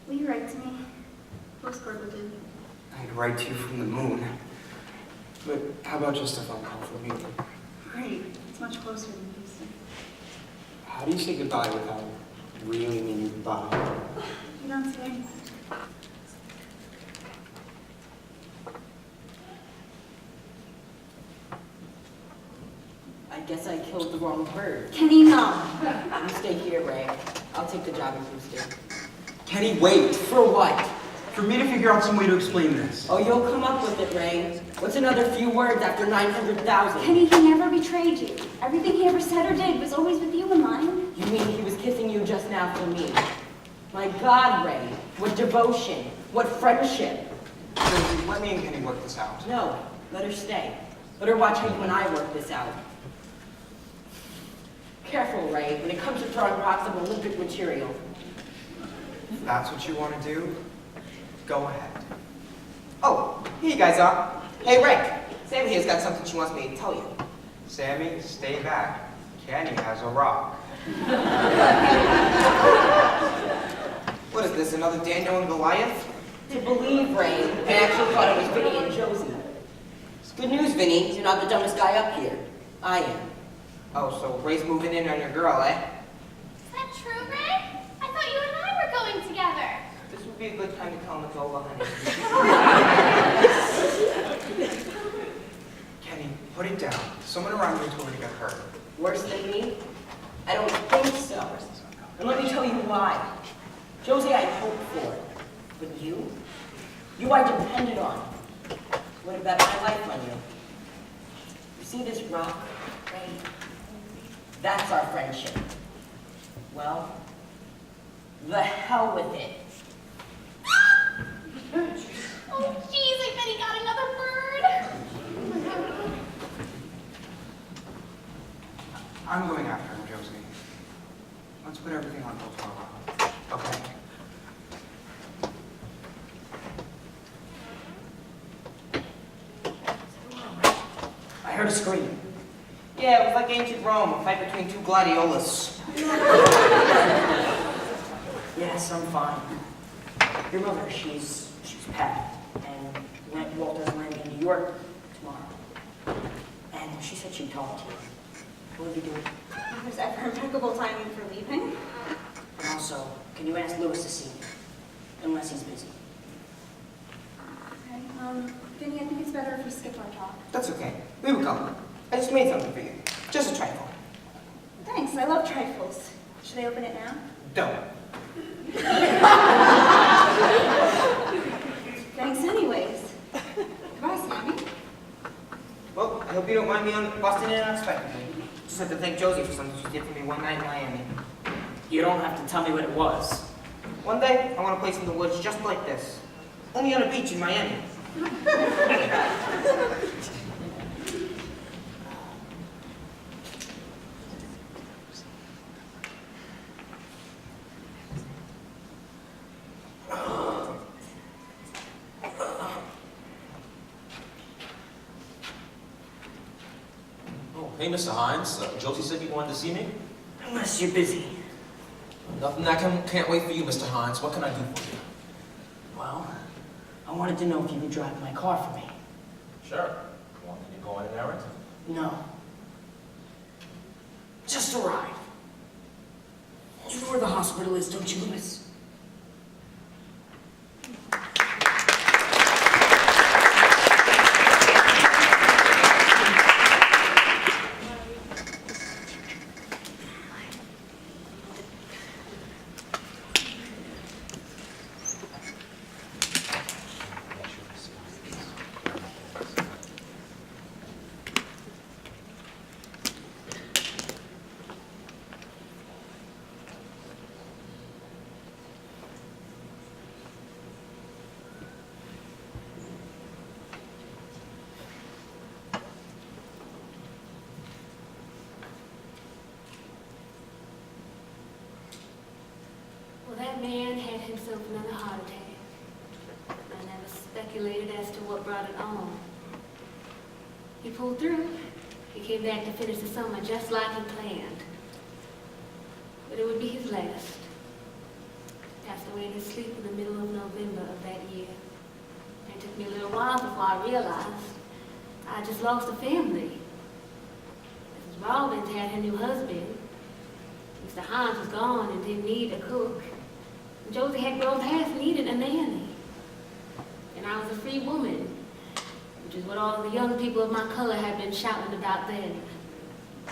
Will you write to me? Postcard will do. I'd write to you from the moon. But how about just a phone call from me? Great. It's much closer than Houston. How do you say goodbye without really meaning goodbye? You don't say anything. I guess I killed the wrong bird. Kenny, no. You stay here, Ray. I'll take the job in Houston. Kenny, wait! For what? For me to figure out some way to explain this. Oh, you'll come up with it, Ray. What's another few words after 900,000? Kenny, he never betrayed you. Everything he ever said or did was always with you in mind. You mean he was kissing you just now for me? My God, Ray. What devotion. What friendship. Josie, let me and Kenny work this out. No, let her stay. Let her watch how you and I work this out. Careful, Ray, when it comes to throwing rocks of Olympic material. If that's what you want to do, go ahead. Oh, here you guys are. Hey, Rick. Sammii here's got something she wants me to tell you. Sammii, stay back. Kenny has a rock. What is this, another Daniel and Goliath? To believe, Ray, I actually thought it was Vinnie and Josie. It's good news, Vinnie. You're not the dumbest guy up here. I am. Oh, so Ray's moving in on your girl, eh? Is that true, Ray? I thought you and I were going together. This would be a good time to tell him it's over, honey. Kenny, put it down. Someone around here told her to get hurt. Worse than me? I don't think so. And let me tell you why. Josie, I hoped for. But you? You I depended on. Would have bet my life on you. You see this rock, Ray? That's our friendship. Well, the hell with it. Oh, jeez, I bet he got another bird. I'm going after him, Josie. Let's put everything on hold for a while. Okay. I heard a scream. Yeah, it was like ancient Rome, a fight between two gladiolus. Yes, I'm fine. Your mother, she's packed. And Walter's landing in New York tomorrow. And she said she'd talk to you. What are you doing? There's ever impeccable timing for leaving. And also, can you ask Lewis to see me? Unless he's busy. Okay, Vinnie, I think it's better if we skip our talk. That's okay. We will come. I just made something for you. Just a trifle. Thanks, I love trifles. Should I open it now? Don't. Thanks anyways. Goodbye, Sammii. Well, I hope you don't mind me busting in unexpectedly. Just have to thank Josie for something she did for me one night in Miami. You don't have to tell me what it was. One day, I want a place in the woods just like this. Only on a beach in Miami. Hey, Mr. Hines. Josie said you wanted to see me? Unless you're busy. Nothing. I can't wait for you, Mr. Hines. What can I do for you? Well, I wanted to know if you could drive my car for me. Sure. You want me to go on an errand? No. Just a ride. You know where the hospital is, don't you, Lewis? That man had himself another heart attack. I never speculated as to what brought it on. He pulled through. He came back to finish the summer just like he planned. But it would be his last. passed away in his sleep in the middle of November of that year. And it took me a little while before I realized I just lost a family. Mrs. Robbins had her new husband. Mr. Hines was gone and didn't need a cook. And Josie had grown past needing a nanny. And I was a free woman, which is what all the young people of my color had been shouting about then.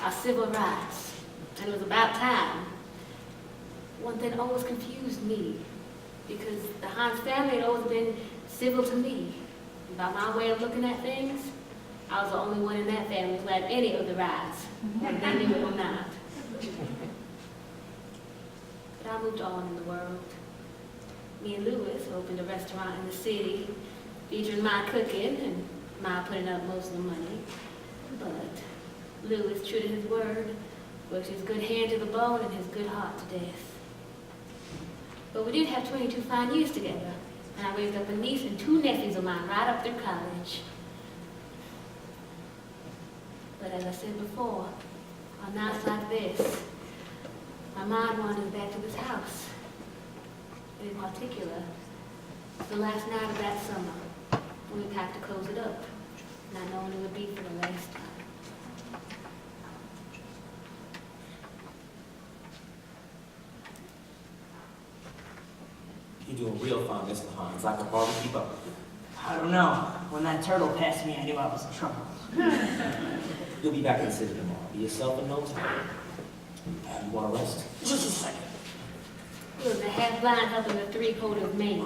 Our civil rights. And it was about time. One thing always confused me, because the Hines family had always been civil to me. And by my way of looking at things, I was the only one in that family who had any of the rights, whether they knew it or not. But I moved on in the world. Me and Louis opened a restaurant in the city, featuring my cooking and my putting up most of the money. But Louis, true to his word, worked his good hand to the bone and his good heart to death. But we did have 22 fine years together, and I raised up a niece and 2 nephews of mine right up through college. But as I said before, on nights like this, my mind wanders back to this house. And in particular, the last night of that summer, when we packed to close it up, not knowing it would be for the last time. You're doing real fine, Mr. Hines. I can hardly keep up with you. I don't know. When that turtle passed me, I knew I was in trouble. You'll be back in the city tomorrow. Be yourself in no time. You want to rest? Just a second. It was a half-blind helping a 3/4 man.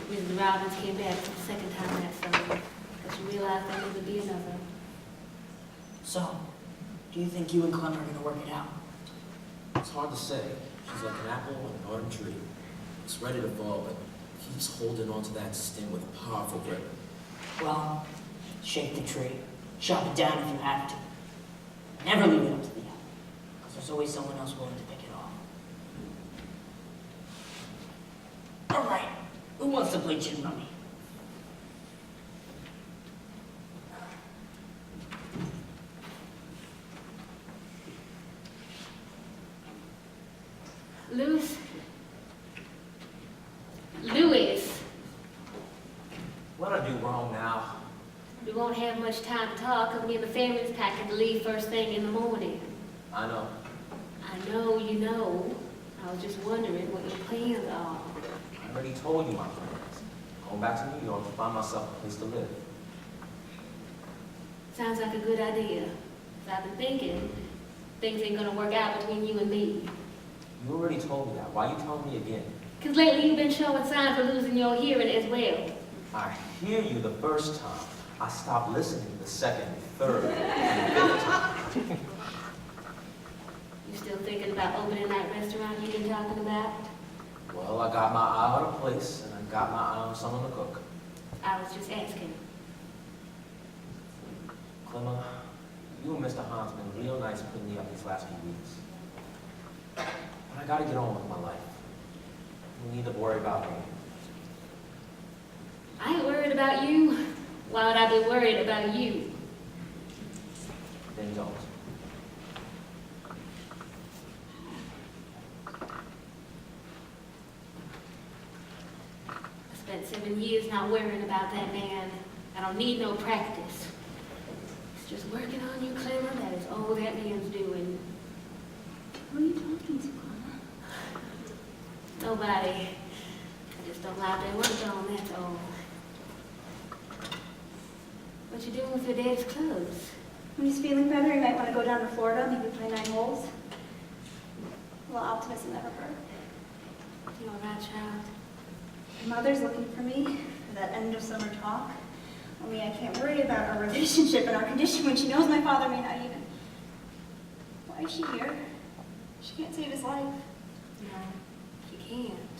Mrs. Robbins came back for the second time that summer, because she realized there would be another. So, do you think you and Clemma are going to work it out? It's hard to say. She's like an apple on an autumn tree. It's ready to fall, but keeps holding on to that stem with a powerful grip. Well, shake the tree. Chop it down if you have to. Never leave it up to the apple, because there's always someone else willing to pick it off. All right, who wants to play gin rummy? Louis. What'd I do wrong now? We won't have much time to talk because me and the family's packing to leave first thing in the morning. I know. I know you know. I was just wondering what your plans are. I already told you my plans. Going back to New York to find myself a place to live. Sounds like a good idea. 'Cause I've been thinking things ain't gonna work out between you and me. You already told me that. Why are you telling me again? 'Cause lately you've been showing signs of losing your hearing as well. I hear you the first time. I stopped listening the second, third, and fifth time. You still thinking about opening that restaurant you've been talking about? Well, I got my eye on a place, and I got my eye on someone to cook. I was just asking. Clemma, you and Mr. Hines have been real nice putting me up these last few weeks. But I gotta get on with my life. You need to worry about me. I ain't worried about you. Why would I be worried about you? Then don't. I spent 7 years not worrying about that man. I don't need no practice. It's just working on you, Clemma. That is all that man's doing. Who are you talking to, Clemma? Nobody. I just don't like their work on, that's all. What you doing with your dad's clothes? When he's feeling better, he might want to go down to Florida, maybe play 9 holes. A little optimism never hurt. You all right, child? Your mother's looking for me for that end of summer talk. Only I can't worry about our relationship and our condition when she knows my father may not even... Why is she here? She can't save his life. No, she can't.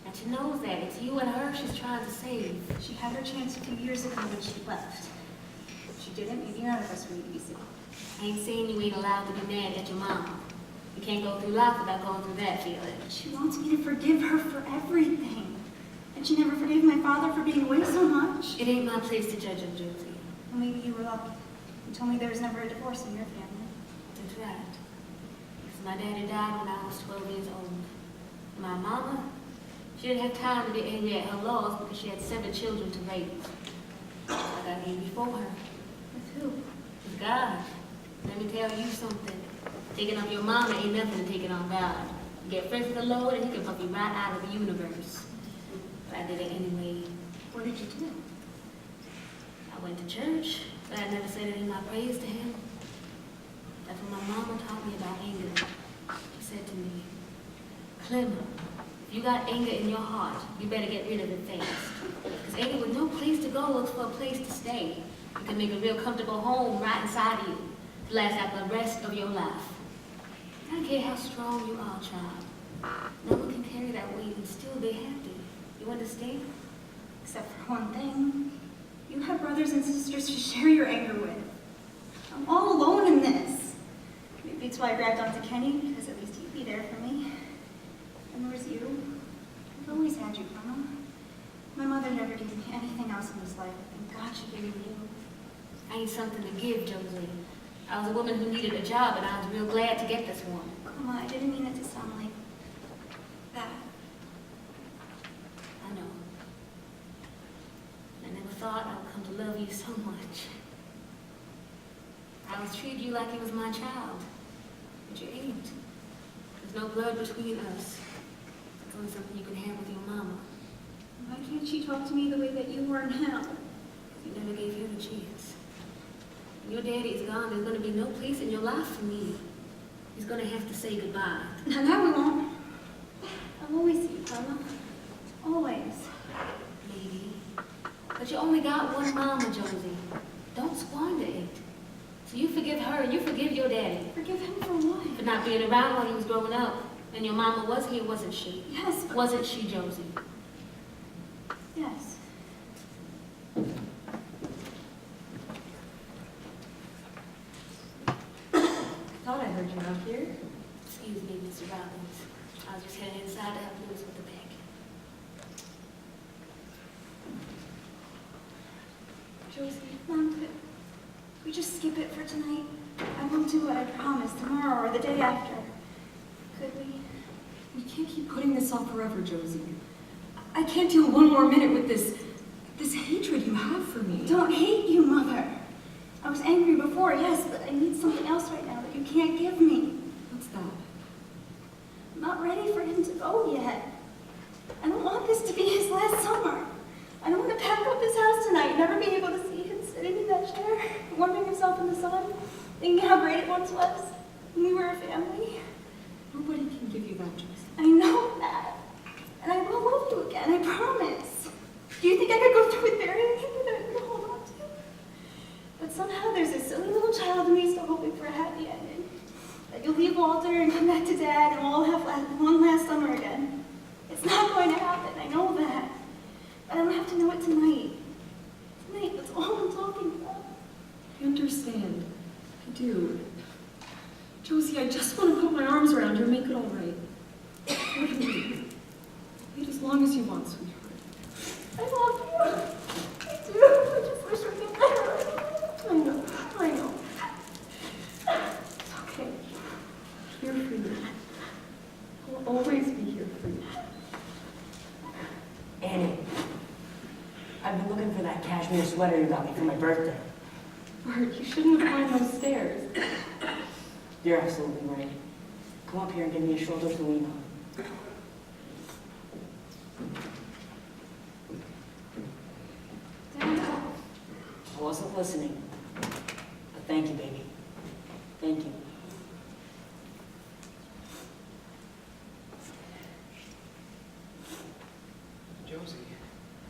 And she knows that. It's you and her she's trying to save. She had her chance 2 years ago when she left. If she didn't, maybe none of us would need to be sick. I ain't saying you ain't allowed to be mad at your mom. You can't go through life without going through that feeling. She wants me to forgive her for everything. And she never forgave my father for being away so much. It ain't my place to judge him, Josie. Well, maybe you were lucky. You told me there was never a divorce in your family. That's right. Because my daddy died when I was 12 years old. mama, she didn't have time to get angry at her loss because she had 7 children to raise. I got angry before her. With who? With God. Let me tell you something. Taking up your mama ain't nothing to taking on God. You get friends with the Lord and he can pump you right out of the universe. But I did it anyway. What did you do? I went to church, but I never said any of my praise to him. That's when my mama taught me about anger. She said to me, Clemma, if you got anger in your heart, you better get rid of it fast. Because anger with no place to go looks for a place to stay. You can make a real comfortable home right inside of you to last out the rest of your life. I don't care how strong you are, child. No one can carry that weight and still be happy. You understand? Except for one thing. You have brothers and sisters to share your anger with. I'm all alone in this. Maybe that's why I grabbed onto Kenny, because at least he'd be there for me. And there's you. I've always had you, Grandma. My mother never gave me anything else in this life. Thank God she gave me you. I ain't something to give, Josie. I was a woman who needed a job, and I was real glad to get this one. Grandma, I didn't mean it to sound like that. I know. I never thought I would come to love you so much. I was treating you like you was my child, but you ain't. There's no blood between us. It's only something you can have with your mama. Why can't she talk to me the way that you are now? You never gave her the chance. When your daddy is gone, there's going to be no place in your life for me. He's going to have to say goodbye. Now that we won't. I'll always see you, Grandma. Always. Maybe. But you only got one mama, Josie. Don't squander it. So you forgive her and you forgive your daddy. Forgive him for what? For not being around while he was growing up. And your mama was here, wasn't she? Yes, but... Wasn't she, Josie? Yes. I thought I heard you out here. Excuse me, Mr. Robbins. I was just heading inside to help Louis with the bag. Josie, Mom, could we just skip it for tonight? I won't do what I promised tomorrow or the day after. Could we? We can't keep putting this off forever, Josie. I can't deal one more minute with this hatred you have for me. Don't hate you, Mother. I was angry before, yes, but I need something else right now that you can't give me. What's that? I'm not ready for him to go yet. I don't want this to be his last summer. I don't want to pack up his house tonight, never be able to see him sitting in that chair, warming himself in the sun, thinking how great it once was when we were a family. Nobody can give you that, Josie. I know that. And I will love you again, I promise. Do you think I could go through with burying him that I could hold on to? But somehow there's a silly little child in me still hoping for a happy ending. That you'll leave Walter and come back to Dad and we'll all have one last summer again. It's not going to happen, I know that. But I don't have to know it tonight. Tonight, that's all I'm talking about. I understand. I do. Josie, I just want to put my arms around you and make it all right. What do you need? Wait as long as you want, sweetheart. I love you. I do. I just wish we could better. I know. It's okay. Here for you. I'll always be here for you. Annie, I've been looking for that cashmere sweater you got me for my birthday. Burt, you shouldn't have climbed those stairs. You're absolutely right. Come up here and give me a shoulder to lean on. I wasn't listening. But thank you, baby. Thank you. Josie.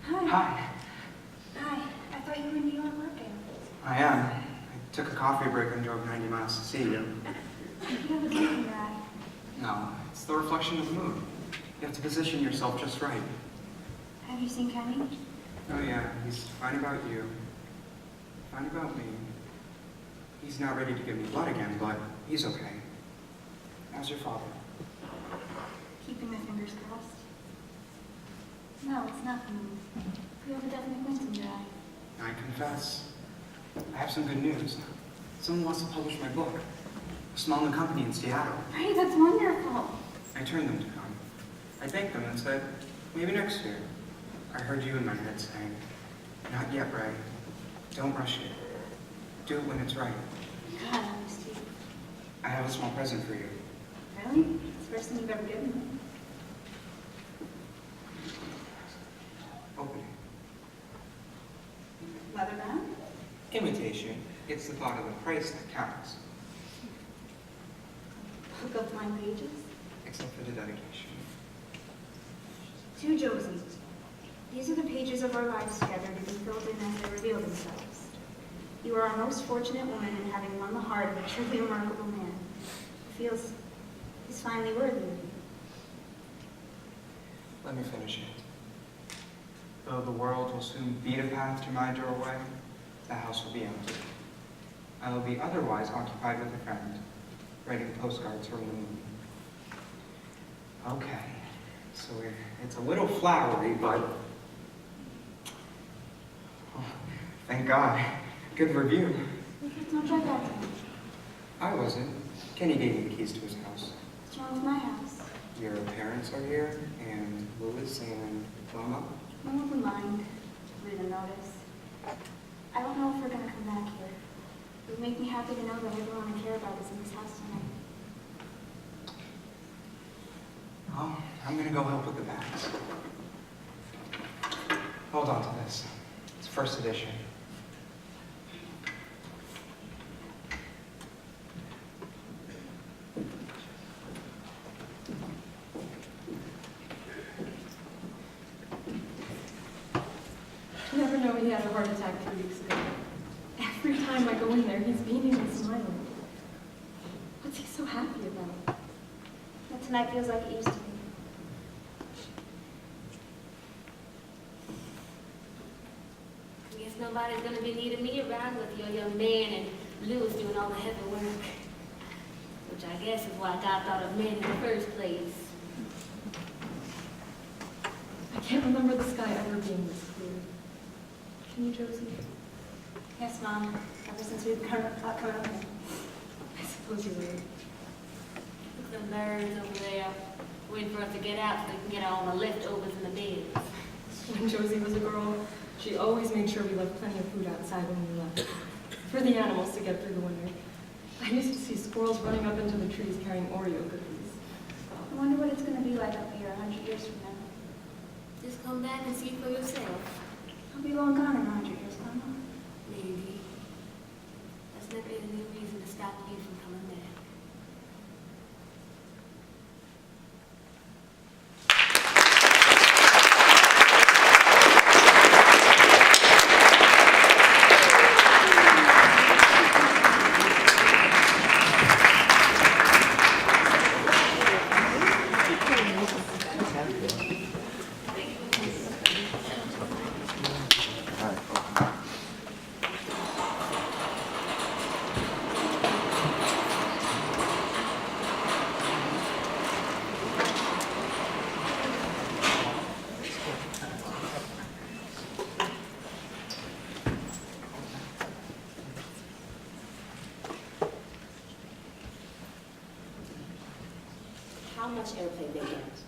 Hi. Hi. Hi. I thought you were in New York working. I am. I took a coffee break and drove 90 miles to see you. You have a look in your eye. No, it's the reflection of the moon. You have to position yourself just right. Have you seen Kenny? Oh yeah, he's fine about you. Fine about me. He's not ready to give me blood again, but he's okay. How's your father? Keeping my fingers crossed. No, it's nothing. You have a definite glint in your eye. I confess. I have some good news. Someone wants to publish my book. A small new company in Seattle. Right, that's wonderful. I turned them to come. I thanked them and said, maybe next year. I heard you in my head saying, not yet, Ray. Don't rush it. Do it when it's right. God, I missed you. I have a small present for you. Really? It's the first thing you've ever given me. Open it. Leather bound? Imitation. It's the thought of the price that counts. Book of blank pages? Except for the dedication. To Josie. These are the pages of our lives together to be filled in as they reveal themselves. You are our most fortunate woman in having won the heart of a truly remarkable man who feels he's finally worthy of you. Let me finish it. Though the world will soon beat a path to my doorway, the house will be empty. I will be otherwise occupied with a friend, writing postcards from the moon. Okay, so it's a little flowery, but oh, thank God. Good review. Don't try that to me. I wasn't. Kenny gave me the keys to his house. What's wrong with my house? Your parents are here, and Louis and Clemma. No one would mind. Leave a notice. I don't know if we're going to come back here. It would make me happy to know that everyone I care about is in this house tonight. Oh, I'm gonna go help with the bags. Hold on to this. It's first edition. You never know he had a heart attack 3 weeks ago. Every time I go in there, he's beaming and smiling. What's he so happy about? But tonight feels like it used to be. I guess nobody's gonna be needing me around with your young man and Louis doing all the heavy work. Which I guess is why God thought of men in the first place. I can't remember the sky ever being this clear. Can you, Josie? Yes, Mom. Ever since we've come up here. I suppose you're right. Look at the birds over there, waiting for us to get out so we can get all the leftovers in the beds. When Josie was a girl, she always made sure we left plenty of food outside when we left, for the animals to get through the winter. I used to see squirrels running up into the trees carrying Oreo cookies. I wonder what it's going to be like up here 100 years from now. Just come back and see for yourself. I'll be long gone in 100 years, Mama. Maybe. That's never any reason to stop you from coming back. How much airplay Diggins?